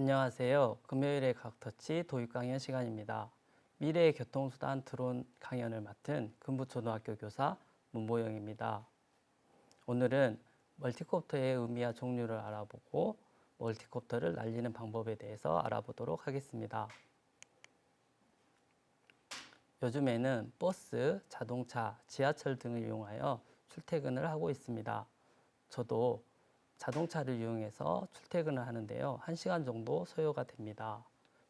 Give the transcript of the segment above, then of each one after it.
안녕하세요. 금요일의 과학터치 도입 강연 시간입니다. 미래의 교통수단 드론 강연을 맡은 금부초등학교 교사 문보영입니다. 오늘은 멀티콥터의 의미와 종류를 알아보고 멀티콥터를 날리는 방법에 대해서 알아보도록 하겠습니다. 요즘에는 버스, 자동차, 지하철 등을 이용하여 출퇴근을 하고 있습니다. 저도 자동차를 이용해서 출퇴근을 하는데요. 1시간 정도 소요가 됩니다.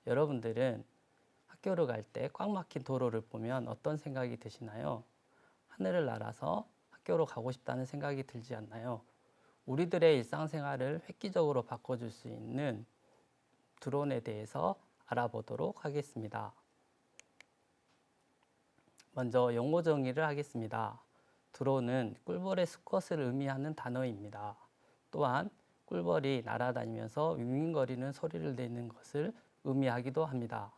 여러분들은 학교를 갈 때 꽉 막힌 도로를 보면 어떤 생각이 드시나요? 하늘을 날아서 학교로 가고 싶다는 생각이 들지 않나요? 우리들의 일상생활을 획기적으로 바꿔줄 수 있는 드론에 대해서 알아보도록 하겠습니다. 먼저 용어 정의를 하겠습니다. 드론은 꿀벌의 수컷을 의미하는 단어입니다. 또한 꿀벌이 날아다니면서 윙윙거리는 소리를 내는 것을 의미하기도 합니다.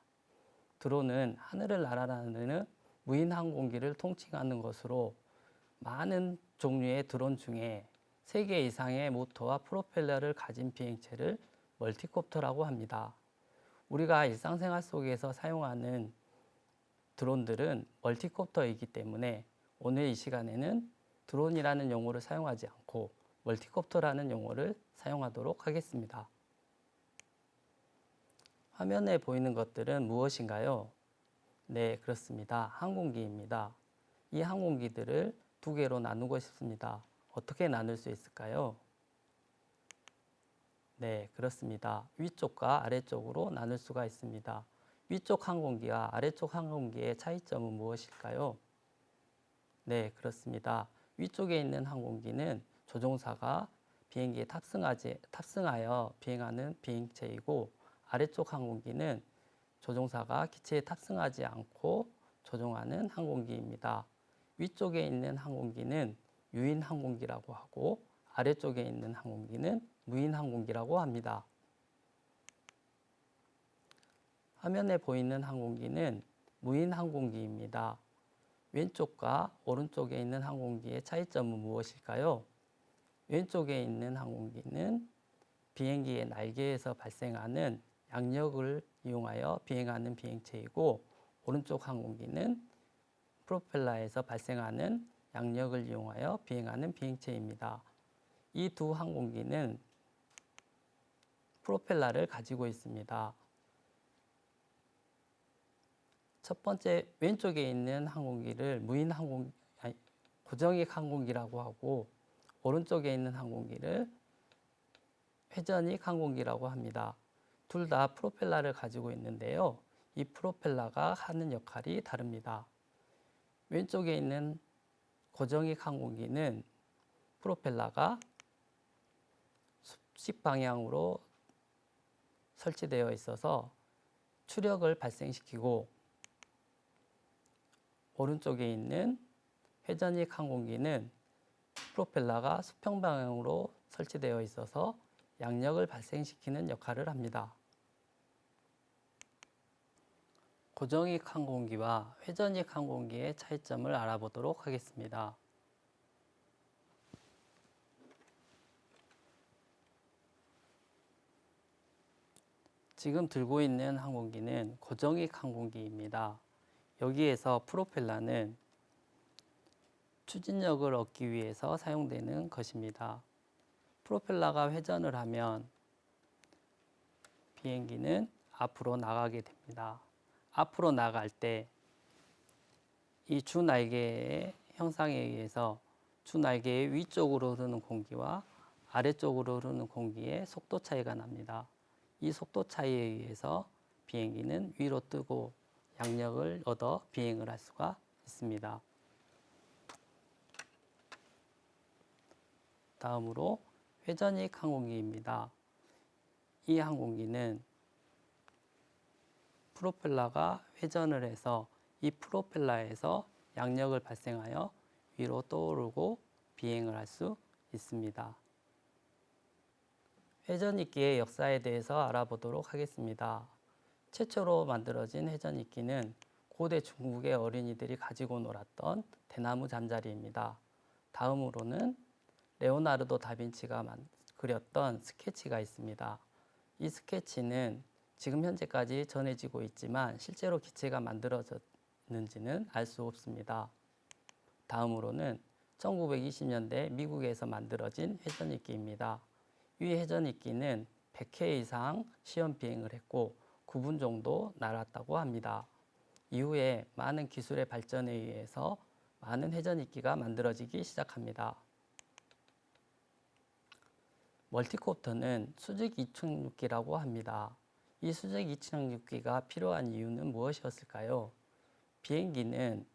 드론은 하늘을 날아다니는 무인 항공기를 통칭하는 것으로 많은 종류의 드론 중에 3개 이상의 모터와 프로펠러를 가진 비행체를 멀티콥터라고 합니다. 우리가 일상생활 속에서 사용하는 드론들은 멀티콥터이기 때문에 오늘 이 시간에는 드론이라는 용어를 사용하지 않고 멀티콥터라는 용어를 사용하도록 하겠습니다. 화면에 보이는 것들은 무엇인가요? 네, 그렇습니다. 항공기입니다. 이 항공기들을 2개로 나누고 싶습니다. 어떻게 나눌 수 있을까요? 네, 그렇습니다. 위쪽과 아래쪽으로 나눌 수가 있습니다. 위쪽 항공기와 아래쪽 항공기의 차이점은 무엇일까요? 네, 그렇습니다. 위쪽에 있는 항공기는 조종사가 비행기에 탑승하여 비행하는 비행체이고, 아래쪽 항공기는 조종사가 기체에 탑승하지 않고 조종하는 항공기입니다. 위쪽에 있는 항공기는 유인 항공기라고 하고, 아래쪽에 있는 항공기는 무인 항공기라고 합니다. 화면에 보이는 항공기는 무인 항공기입니다. 왼쪽과 오른쪽에 있는 항공기의 차이점은 무엇일까요? 왼쪽에 있는 항공기는 비행기의 날개에서 발생하는 양력을 이용하여 비행하는 비행체이고, 오른쪽 항공기는 프로펠러에서 발생하는 양력을 이용하여 비행하는 비행체입니다. 이 두 항공기는 프로펠러를 가지고 있습니다. 첫 번째 왼쪽에 있는 항공기를 고정익 항공기라고 하고, 오른쪽에 있는 항공기를 회전익 항공기라고 합니다. 둘 다 프로펠러를 가지고 있는데요. 이 프로펠러가 하는 역할이 다릅니다. 왼쪽에 있는 고정익 항공기는 프로펠러가 습식 방향으로 설치되어 있어서 추력을 발생시키고, 오른쪽에 있는 회전익 항공기는 프로펠러가 수평 방향으로 설치되어 있어서 양력을 발생시키는 역할을 합니다. 고정익 항공기와 회전익 항공기의 차이점을 알아보도록 하겠습니다. 지금 들고 있는 항공기는 고정익 항공기입니다. 여기에서 프로펠러는 추진력을 얻기 위해서 사용되는 것입니다. 프로펠러가 회전을 하면 비행기는 앞으로 나가게 됩니다. 앞으로 나갈 때 이 주날개의 형상에 의해서 주날개의 위쪽으로 흐르는 공기와 아래쪽으로 흐르는 공기의 속도 차이가 납니다. 이 속도 차이에 의해서 비행기는 위로 뜨고 양력을 얻어 비행을 할 수가 있습니다. 다음으로 회전익 항공기입니다. 이 항공기는 프로펠러가 회전을 해서 이 프로펠러에서 양력을 발생하여 위로 떠오르고 비행을 할 수 있습니다. 회전익기의 역사에 대해서 알아보도록 하겠습니다. 최초로 만들어진 회전익기는 고대 중국의 어린이들이 가지고 놀았던 대나무 잠자리입니다. 다음으로는 레오나르도 다빈치가 그렸던 스케치가 있습니다. 이 스케치는 지금 현재까지 전해지고 있지만 실제로 기체가 만들어졌는지는 알 수 없습니다. 다음으로는 1920년대 미국에서 만들어진 회전익기입니다. 이 회전익기는 100회 이상 시험 비행을 했고 9분 정도 날았다고 합니다. 이후에 많은 기술의 발전에 의해서 많은 회전익기가 만들어지기 시작합니다. 멀티콥터는 수직 이착륙기라고 합니다. 이 수직 이착륙기가 필요한 이유는 무엇이었을까요? 비행기는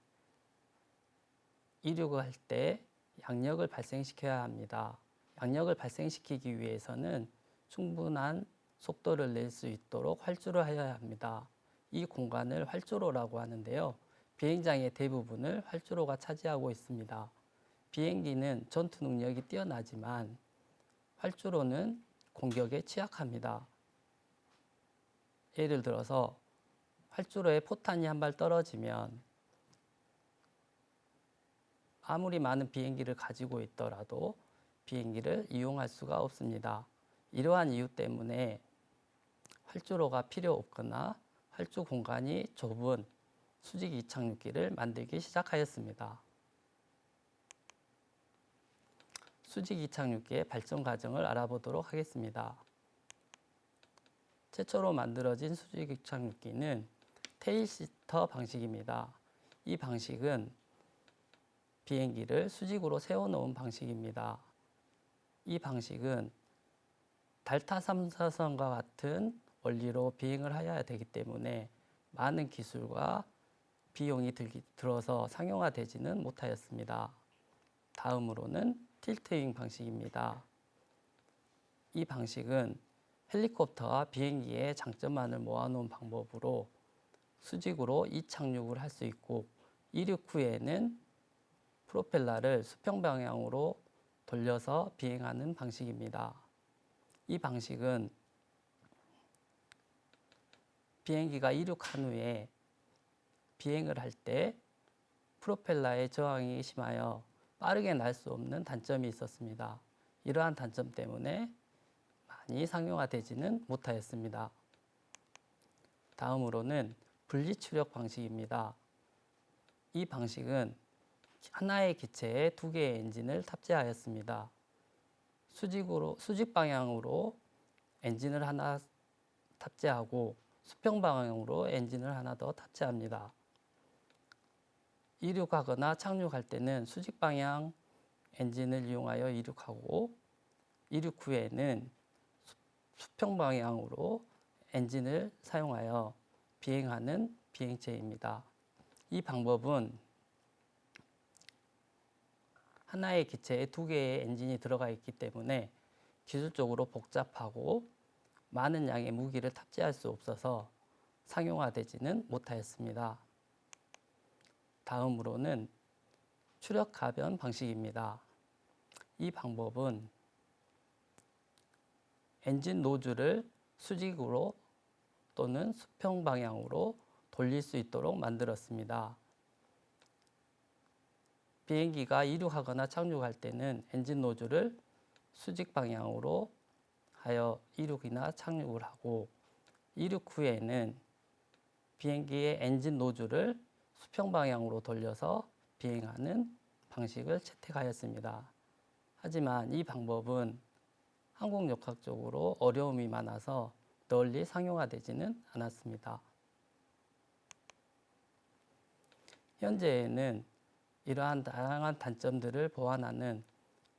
이륙을 할 때 양력을 발생시켜야 합니다. 양력을 발생시키기 위해서는 충분한 속도를 낼 수 있도록 활주를 해야 합니다. 이 공간을 활주로라고 하는데요. 비행장의 대부분을 활주로가 차지하고 있습니다. 비행기는 전투 능력이 뛰어나지만 활주로는 공격에 취약합니다. 예를 들어서 활주로에 포탄이 한 발 떨어지면 아무리 많은 비행기를 가지고 있더라도 비행기를 이용할 수가 없습니다. 이러한 이유 때문에 활주로가 필요 없거나 활주 공간이 좁은 수직 이착륙기를 만들기 시작하였습니다. 수직 이착륙기의 발전 과정을 알아보도록 하겠습니다. 최초로 만들어진 수직 이착륙기는 테일 시터 방식입니다. 이 방식은 비행기를 수직으로 세워놓은 방식입니다. 이 방식은 달타 3사선과 같은 원리로 비행을 해야 되기 때문에 많은 기술과 비용이 들어서 상용화되지는 못하였습니다. 다음으로는 틸트윙 방식입니다. 이 방식은 헬리콥터와 비행기의 장점만을 모아놓은 방법으로 수직으로 이착륙을 할 수 있고 이륙 후에는 프로펠러를 수평 방향으로 돌려서 비행하는 방식입니다. 이 방식은 비행기가 이륙한 후에 비행을 할 때 프로펠러의 저항이 심하여 빠르게 날 수 없는 단점이 있었습니다. 이러한 단점 때문에 많이 상용화되지는 못하였습니다. 다음으로는 분리추력 방식입니다. 이 방식은 하나의 기체에 두 개의 엔진을 탑재하였습니다. 수직 방향으로 엔진을 하나 탑재하고 수평 방향으로 엔진을 하나 더 탑재합니다. 이륙하거나 착륙할 때는 수직 방향 엔진을 이용하여 이륙하고 이륙 후에는 수평 방향으로 엔진을 사용하여 비행하는 비행체입니다. 이 방법은 하나의 기체에 두 개의 엔진이 들어가 있기 때문에 기술적으로 복잡하고 많은 양의 무기를 탑재할 수 없어서 상용화되지는 못하였습니다. 다음으로는 추력 가변 방식입니다. 이 방법은 엔진 노즐을 수직으로 또는 수평 방향으로 돌릴 수 있도록 만들었습니다. 비행기가 이륙하거나 착륙할 때는 엔진 노즐을 수직 방향으로 하여 이륙이나 착륙을 하고 이륙 후에는 비행기의 엔진 노즐을 수평 방향으로 돌려서 비행하는 방식을 채택하였습니다. 하지만 이 방법은 항공역학적으로 어려움이 많아서 널리 상용화되지는 않았습니다. 현재에는 이러한 다양한 단점들을 보완하는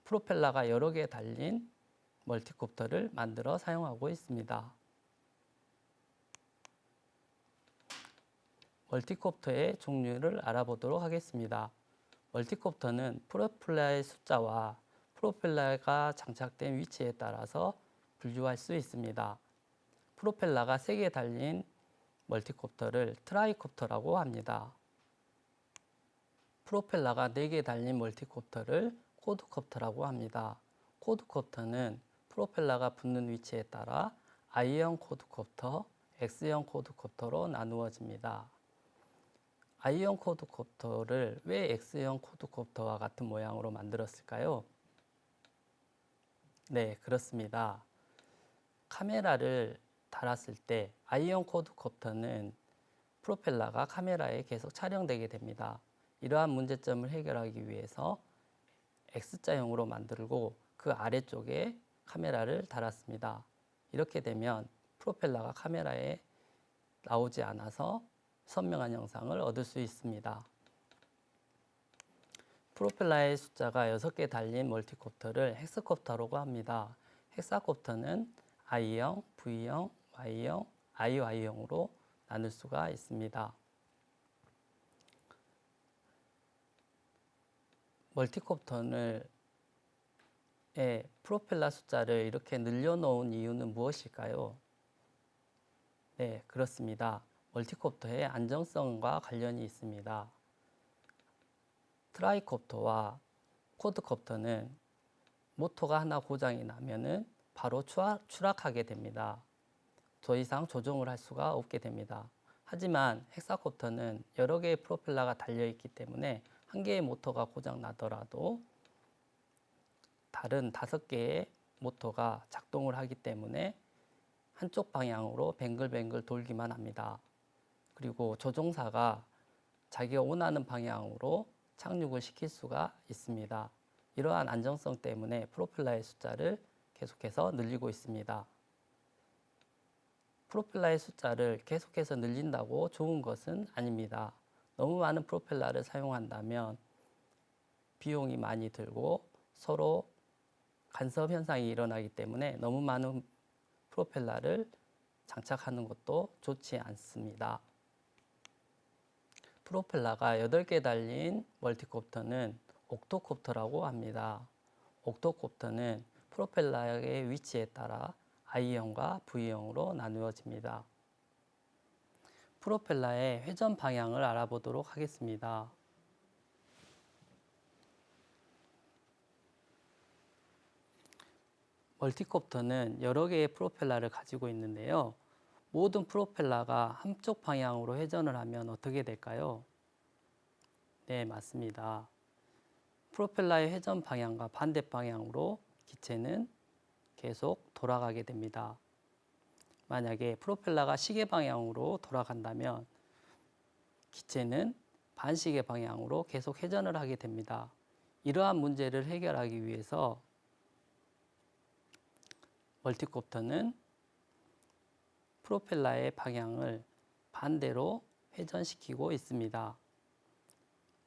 프로펠러가 여러 개 달린 멀티콥터를 만들어 사용하고 있습니다. 멀티콥터의 종류를 알아보도록 하겠습니다. 멀티콥터는 프로펠러의 숫자와 프로펠러가 장착된 위치에 따라서 분류할 수 있습니다. 프로펠러가 3개 달린 멀티콥터를 트라이콥터라고 합니다. 프로펠러가 4개 달린 멀티콥터를 쿼드콥터라고 합니다. 쿼드콥터는 프로펠러가 붙는 위치에 따라 I형 쿼드콥터, X형 쿼드콥터로 나누어집니다. I형 쿼드콥터를 왜 X형 쿼드콥터와 같은 모양으로 만들었을까요? 네, 그렇습니다. 카메라를 달았을 때 아이언 쿼드코프터는 프로펠러가 카메라에 계속 촬영되게 됩니다. 이러한 문제점을 해결하기 위해서 X자형으로 만들고 그 아래쪽에 카메라를 달았습니다. 이렇게 되면 프로펠러가 카메라에 나오지 않아서 선명한 영상을 얻을 수 있습니다. 프로펠러의 숫자가 6개 달린 멀티콥터를 헥스콥터라고 합니다. 헥사콥터는 I형, V형, Y형, IY형으로 나눌 수가 있습니다. 멀티콥터의 프로펠러 숫자를 이렇게 늘려놓은 이유는 무엇일까요? 네, 그렇습니다. 멀티콥터의 안정성과 관련이 있습니다. 트라이콥터와 쿼드콥터는 모터가 하나 고장이 나면은 바로 추락하게 됩니다. 더 이상 조종을 할 수가 없게 됩니다. 하지만 헥사콥터는 여러 개의 프로펠러가 달려있기 때문에 한 개의 모터가 고장 나더라도 다른 5개의 모터가 작동을 하기 때문에 한쪽 방향으로 뱅글뱅글 돌기만 합니다. 그리고 조종사가 자기가 원하는 방향으로 착륙을 시킬 수가 있습니다. 이러한 안정성 때문에 프로펠러의 숫자를 계속해서 늘리고 있습니다. 프로펠러의 숫자를 계속해서 늘린다고 좋은 것은 아닙니다. 너무 많은 프로펠러를 사용한다면 비용이 많이 들고 서로 간섭 현상이 일어나기 때문에 너무 많은 프로펠러를 장착하는 것도 좋지 않습니다. 프로펠러가 8개 달린 멀티콥터는 옥토콥터라고 합니다. 옥토콥터는 프로펠러의 위치에 따라 I형과 V형으로 나누어집니다. 프로펠러의 회전 방향을 알아보도록 하겠습니다. 멀티콥터는 여러 개의 프로펠러를 가지고 있는데요. 모든 프로펠러가 한쪽 방향으로 회전을 하면 어떻게 될까요? 네, 맞습니다. 프로펠러의 회전 방향과 반대 방향으로 기체는 계속 돌아가게 됩니다. 만약에 프로펠러가 시계 방향으로 돌아간다면 기체는 반시계 방향으로 계속 회전을 하게 됩니다. 이러한 문제를 해결하기 위해서 멀티콥터는 프로펠러의 방향을 반대로 회전시키고 있습니다.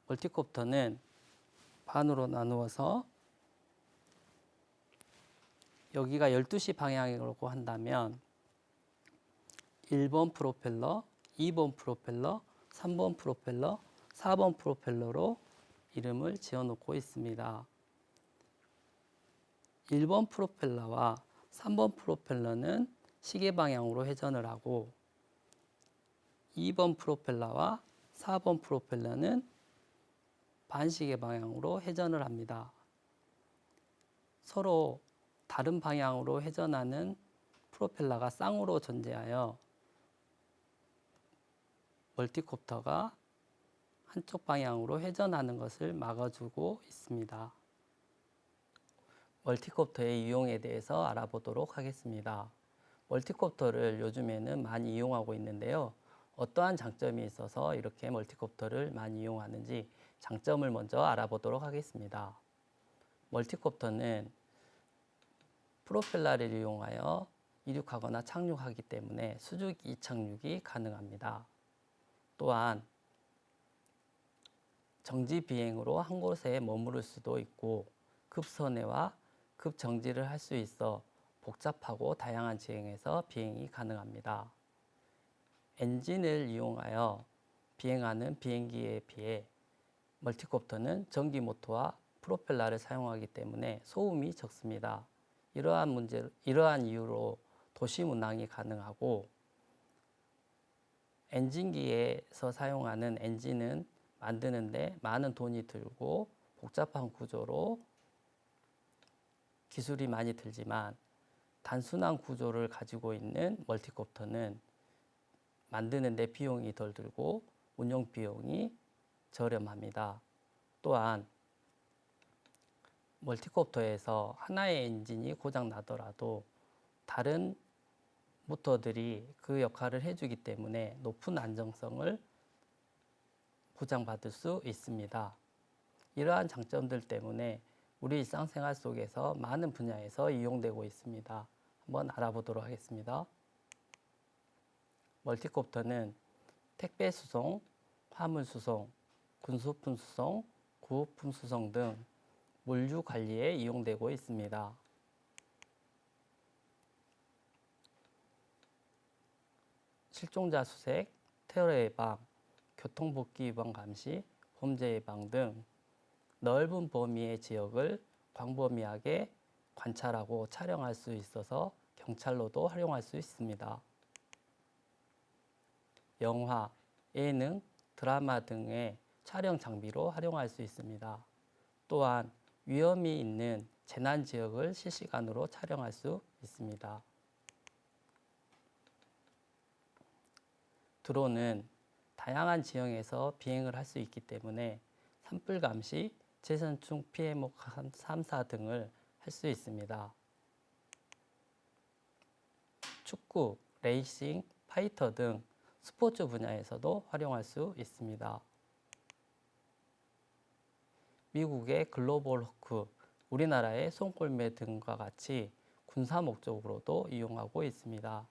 멀티콥터는 반으로 나누어서 여기가 12시 방향이라고 한다면 1번 프로펠러, 2번 프로펠러, 3번 프로펠러, 4번 프로펠러로 이름을 지어놓고 있습니다. 1번 프로펠러와 3번 프로펠러는 시계 방향으로 회전을 하고 2번 프로펠러와 4번 프로펠러는 반시계 방향으로 회전을 합니다. 서로 다른 방향으로 회전하는 프로펠러가 쌍으로 존재하여 멀티콥터가 한쪽 방향으로 회전하는 것을 막아주고 있습니다. 멀티콥터의 이용에 대해서 알아보도록 하겠습니다. 멀티콥터를 요즘에는 많이 이용하고 있는데요. 어떠한 장점이 있어서 이렇게 멀티콥터를 많이 이용하는지 장점을 먼저 알아보도록 하겠습니다. 멀티콥터는 프로펠러를 이용하여 이륙하거나 착륙하기 때문에 수직 이착륙이 가능합니다. 또한 정지 비행으로 한 곳에 머무를 수도 있고 급선회와 급정지를 할 수 있어 복잡하고 다양한 지형에서 비행이 가능합니다. 엔진을 이용하여 비행하는 비행기에 비해 멀티콥터는 전기 모터와 프로펠러를 사용하기 때문에 소음이 적습니다. 이러한 이유로 도시 운항이 가능하고 엔진기에서 사용하는 엔진은 만드는데 많은 돈이 들고 복잡한 구조로 기술이 많이 들지만 단순한 구조를 가지고 있는 멀티콥터는 만드는데 비용이 덜 들고 운영 비용이 저렴합니다. 또한 멀티콥터에서 하나의 엔진이 고장 나더라도 다른 모터들이 그 역할을 해주기 때문에 높은 안정성을 보장받을 수 있습니다. 이러한 장점들 때문에 우리 일상생활 속에서 많은 분야에서 이용되고 있습니다. 한번 알아보도록 하겠습니다. 멀티콥터는 택배 수송, 화물 수송, 군소품 수송, 구호품 수송 등 물류 관리에 이용되고 있습니다. 실종자 수색, 테러 예방, 교통복귀 위반 감시, 범죄 예방 등 넓은 범위의 지역을 광범위하게 관찰하고 촬영할 수 있어서 경찰로도 활용할 수 있습니다. 영화, 예능, 드라마 등의 촬영 장비로 활용할 수 있습니다. 또한 위험이 있는 재난 지역을 실시간으로 촬영할 수 있습니다. 드론은 다양한 지형에서 비행을 할 수 있기 때문에 산불 감시, 재선충 피해목 탐사 등을 할 수 있습니다. 축구, 레이싱, 파이터 등 스포츠 분야에서도 활용할 수 있습니다. 미국의 글로벌 호크, 우리나라의 손골매 등과 같이 군사 목적으로도 이용하고 있습니다.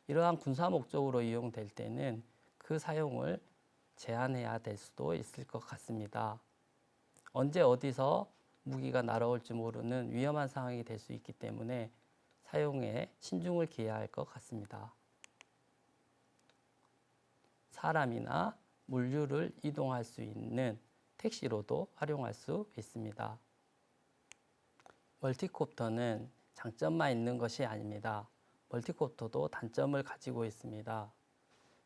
이러한 군사 목적으로 이용될 때는 그 사용을 제한해야 될 수도 있을 것 같습니다. 언제 어디서 무기가 날아올지 모르는 위험한 상황이 될 수 있기 때문에 사용에 신중을 기해야 할 것 같습니다. 사람이나 물류를 이동할 수 있는 택시로도 활용할 수 있습니다. 멀티콥터는 장점만 있는 것이 아닙니다. 멀티콥터도 단점을 가지고 있습니다.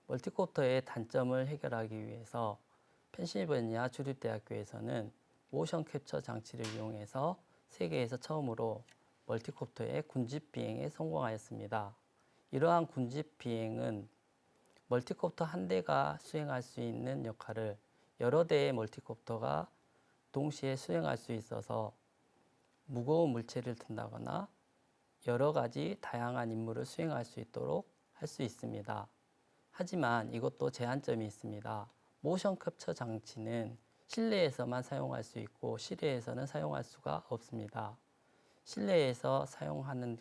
멀티콥터의 단점을 해결하기 위해서 펜실베니아 주립대학교에서는 모션 캡처 장치를 이용해서 세계에서 처음으로 멀티콥터의 군집 비행에 성공하였습니다. 이러한 군집 비행은 멀티콥터 한 대가 수행할 수 있는 역할을 여러 대의 멀티콥터가 동시에 수행할 수 있어서 무거운 물체를 든다거나 여러 가지 다양한 임무를 수행할 수 있도록 할 수 있습니다. 하지만 이것도 제한점이 있습니다. 모션 캡처 장치는 실내에서만 사용할 수 있고 실외에서는 사용할 수가 없습니다. 실내에서 사용하는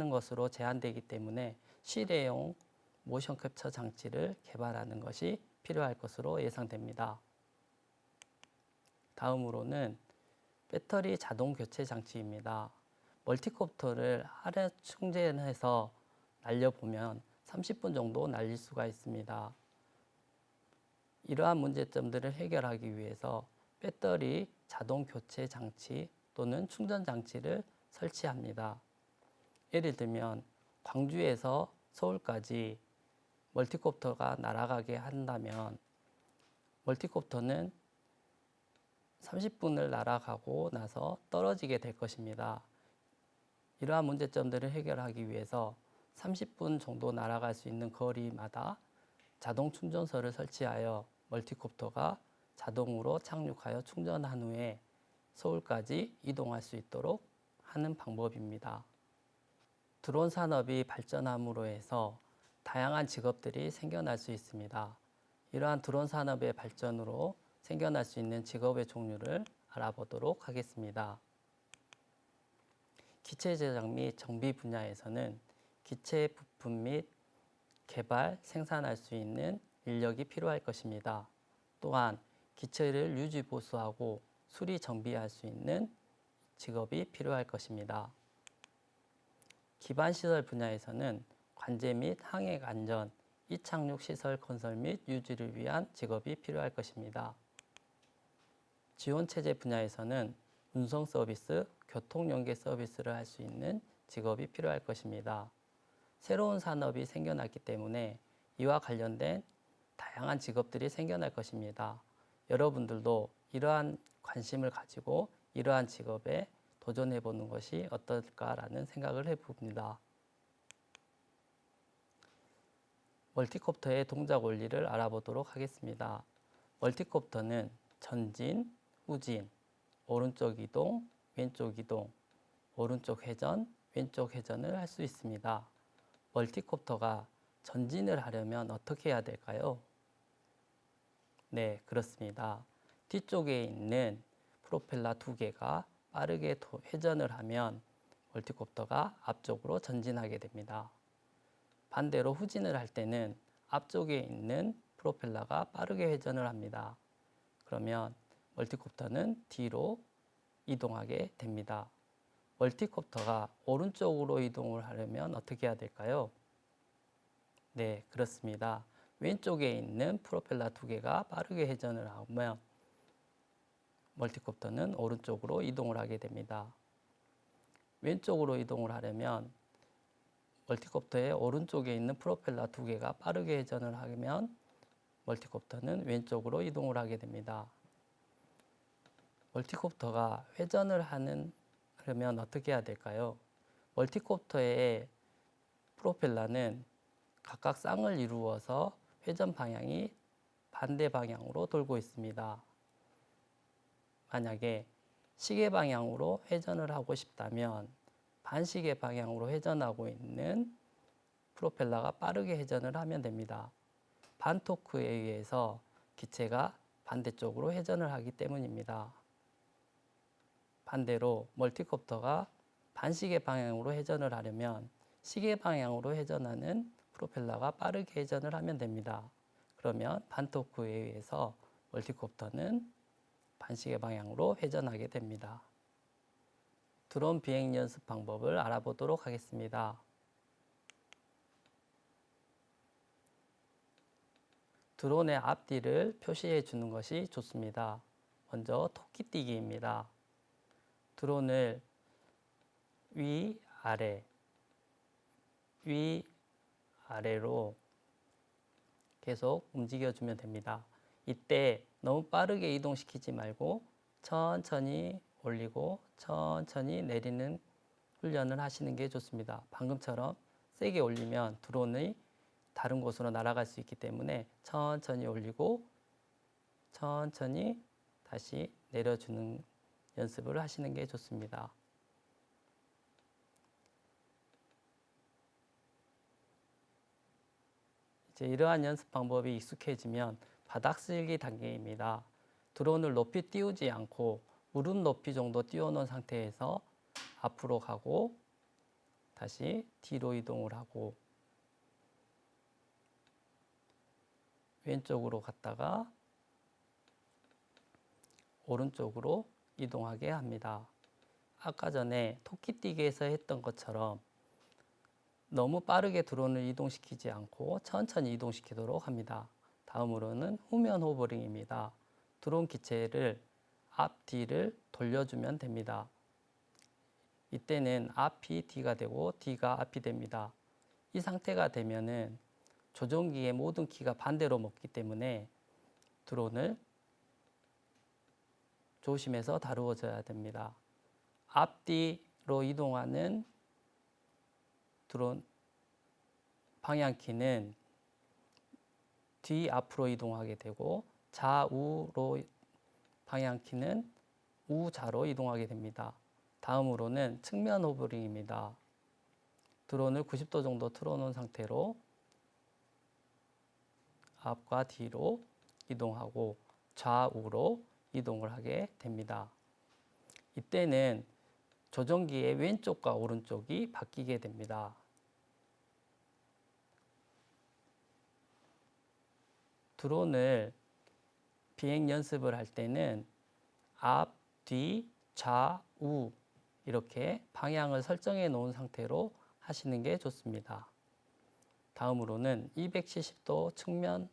것으로 제한되기 때문에 실외용 모션 캡처 장치를 개발하는 것이 필요할 것으로 예상됩니다. 다음으로는 배터리 자동 교체 장치입니다. 멀티콥터를 하루 충전해서 날려보면 30분 정도 날릴 수가 있습니다. 이러한 문제점들을 해결하기 위해서 배터리 자동 교체 장치 또는 충전 장치를 설치합니다. 예를 들면 광주에서 서울까지 멀티콥터가 날아가게 한다면 멀티콥터는 30분을 날아가고 나서 떨어지게 될 것입니다. 이러한 문제점들을 해결하기 위해서 30분 정도 날아갈 수 있는 거리마다 자동 충전소를 설치하여 멀티콥터가 자동으로 착륙하여 충전한 후에 서울까지 이동할 수 있도록 하는 방법입니다. 드론 산업이 발전함으로 해서 다양한 직업들이 생겨날 수 있습니다. 이러한 드론 산업의 발전으로 생겨날 수 있는 직업의 종류를 알아보도록 하겠습니다. 기체 제작 및 정비 분야에서는 기체 부품 및 개발, 생산할 수 있는 인력이 필요할 것입니다. 또한 기체를 유지 보수하고 수리 정비할 수 있는 직업이 필요할 것입니다. 기반시설 분야에서는 관제 및 항해 안전, 이착륙 시설 건설 및 유지를 위한 직업이 필요할 것입니다. 지원체제 분야에서는 운송 서비스, 교통 연계 서비스를 할 수 있는 직업이 필요할 것입니다. 새로운 산업이 생겨났기 때문에 이와 관련된 다양한 직업들이 생겨날 것입니다. 여러분들도 이러한 관심을 가지고 이러한 직업에 도전해 보는 것이 어떨까라는 생각을 해봅니다. 멀티콥터의 동작 원리를 알아보도록 하겠습니다. 멀티콥터는 전진, 후진, 오른쪽 이동, 왼쪽 이동, 오른쪽 회전, 왼쪽 회전을 할 수 있습니다. 멀티콥터가 전진을 하려면 어떻게 해야 될까요? 네, 그렇습니다. 뒤쪽에 있는 프로펠러 두 개가 빠르게 회전을 하면 멀티콥터가 앞쪽으로 전진하게 됩니다. 반대로 후진을 할 때는 앞쪽에 있는 프로펠러가 빠르게 회전을 합니다. 그러면 멀티콥터는 뒤로 이동하게 됩니다. 멀티콥터가 오른쪽으로 이동을 하려면 어떻게 해야 될까요? 네, 그렇습니다. 왼쪽에 있는 프로펠러 두 개가 빠르게 회전을 하면 멀티콥터는 오른쪽으로 이동을 하게 됩니다. 왼쪽으로 이동을 하려면 멀티콥터의 오른쪽에 있는 프로펠러 두 개가 빠르게 회전을 하면 멀티콥터는 왼쪽으로 이동을 하게 됩니다. 멀티콥터가 회전을 하려면 어떻게 해야 될까요? 멀티콥터의 프로펠러는 각각 쌍을 이루어서 회전 방향이 반대 방향으로 돌고 있습니다. 만약에 시계 방향으로 회전을 하고 싶다면 반시계 방향으로 회전하고 있는 프로펠러가 빠르게 회전을 하면 됩니다. 반토크에 의해서 기체가 반대쪽으로 회전을 하기 때문입니다. 반대로 멀티콥터가 반시계 방향으로 회전을 하려면 시계 방향으로 회전하는 프로펠러가 빠르게 회전을 하면 됩니다. 그러면 반토크에 의해서 멀티콥터는 반시계 방향으로 회전하게 됩니다. 드론 비행 연습 방법을 알아보도록 하겠습니다. 드론의 앞뒤를 표시해 주는 것이 좋습니다. 먼저 토끼뛰기입니다. 드론을 위, 아래로 계속 움직여주면 됩니다. 이때 너무 빠르게 이동시키지 말고 천천히 올리고 천천히 내리는 훈련을 하시는 게 좋습니다. 방금처럼 세게 올리면 드론이 다른 곳으로 날아갈 수 있기 때문에 천천히 올리고 천천히 다시 내려주는 연습을 하시는 게 좋습니다. 이제 이러한 연습 방법이 익숙해지면 바닥 쓸기 단계입니다. 드론을 높이 띄우지 않고 무릎 높이 정도 띄워놓은 상태에서 앞으로 가고 다시 뒤로 이동을 하고 왼쪽으로 갔다가 오른쪽으로 이동하게 합니다. 아까 전에 토끼뛰기에서 했던 것처럼 너무 빠르게 드론을 이동시키지 않고 천천히 이동시키도록 합니다. 다음으로는 후면 호버링입니다. 드론 기체를 앞뒤를 돌려주면 됩니다. 이때는 앞이 뒤가 되고 뒤가 앞이 됩니다. 이 상태가 되면은 조종기의 모든 키가 반대로 먹기 때문에 드론을 조심해서 다루어져야 됩니다. 앞뒤로 이동하는 드론 방향키는 뒤 앞으로 이동하게 되고 좌우로 방향키는 우좌로 이동하게 됩니다. 다음으로는 측면 호버링입니다. 드론을 90도 정도 틀어놓은 상태로 앞과 뒤로 이동하고 좌우로 이동을 하게 됩니다. 이때는 조종기의 왼쪽과 오른쪽이 바뀌게 됩니다. 드론을 비행 연습을 할 때는 앞, 뒤, 좌우 이렇게 방향을 설정해 놓은 상태로 하시는 게 좋습니다. 다음으로는 270도 측면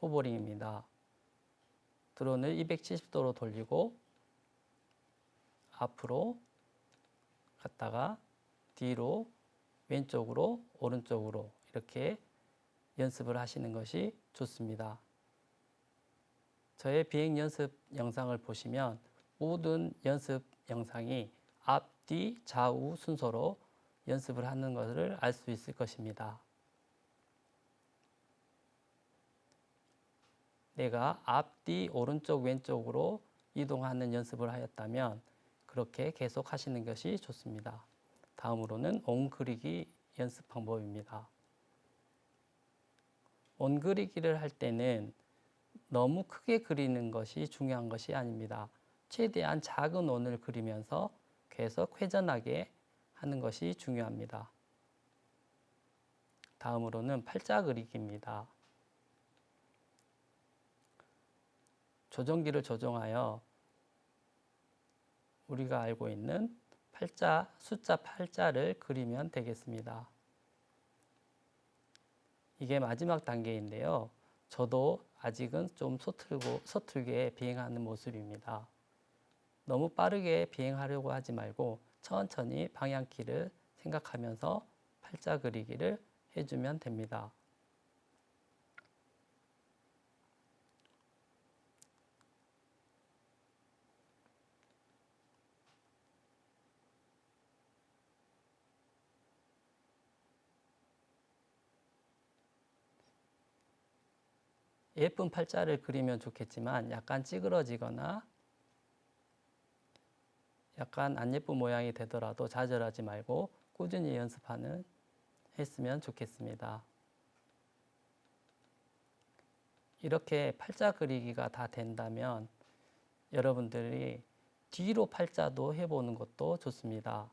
호버링입니다. 드론을 270도로 돌리고 앞으로 갔다가 뒤로 왼쪽으로 오른쪽으로 이렇게 연습을 하시는 것이 좋습니다. 저의 비행 연습 영상을 보시면 모든 연습 영상이 앞, 뒤, 좌우 순서로 연습을 하는 것을 알 수 있을 것입니다. 내가 앞, 뒤, 오른쪽, 왼쪽으로 이동하는 연습을 하였다면 그렇게 계속 하시는 것이 좋습니다. 다음으로는 옹 그리기 연습 방법입니다. 원 그리기를 할 때는 너무 크게 그리는 것이 중요한 것이 아닙니다. 최대한 작은 원을 그리면서 계속 회전하게 하는 것이 중요합니다. 다음으로는 팔자 그리기입니다. 조정기를 조정하여 우리가 알고 있는 팔자, 숫자 8자를 그리면 되겠습니다. 이게 마지막 단계인데요. 저도 아직은 좀 서툴게 비행하는 모습입니다. 너무 빠르게 비행하려고 하지 말고 천천히 방향키를 생각하면서 팔자 그리기를 해주면 됩니다. 예쁜 팔자를 그리면 좋겠지만 약간 찌그러지거나 약간 안 예쁜 모양이 되더라도 좌절하지 말고 꾸준히 했으면 좋겠습니다. 이렇게 팔자 그리기가 다 된다면 여러분들이 뒤로 팔자도 해보는 것도 좋습니다.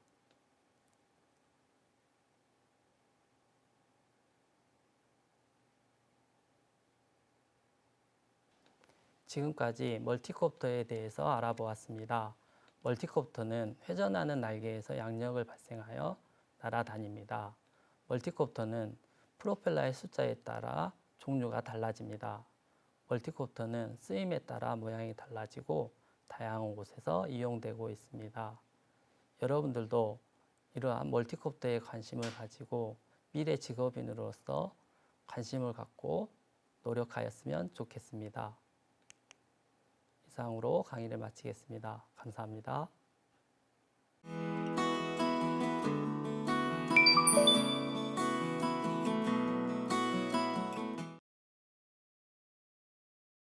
지금까지 멀티콥터에 대해서 알아보았습니다. 멀티콥터는 회전하는 날개에서 양력을 발생하여 날아다닙니다. 멀티콥터는 프로펠러의 숫자에 따라 종류가 달라집니다. 멀티콥터는 쓰임에 따라 모양이 달라지고 다양한 곳에서 이용되고 있습니다. 여러분들도 이러한 멀티콥터에 관심을 가지고 미래 직업인으로서 관심을 갖고 노력하였으면 좋겠습니다. 이상으로 강의를 마치겠습니다. 감사합니다.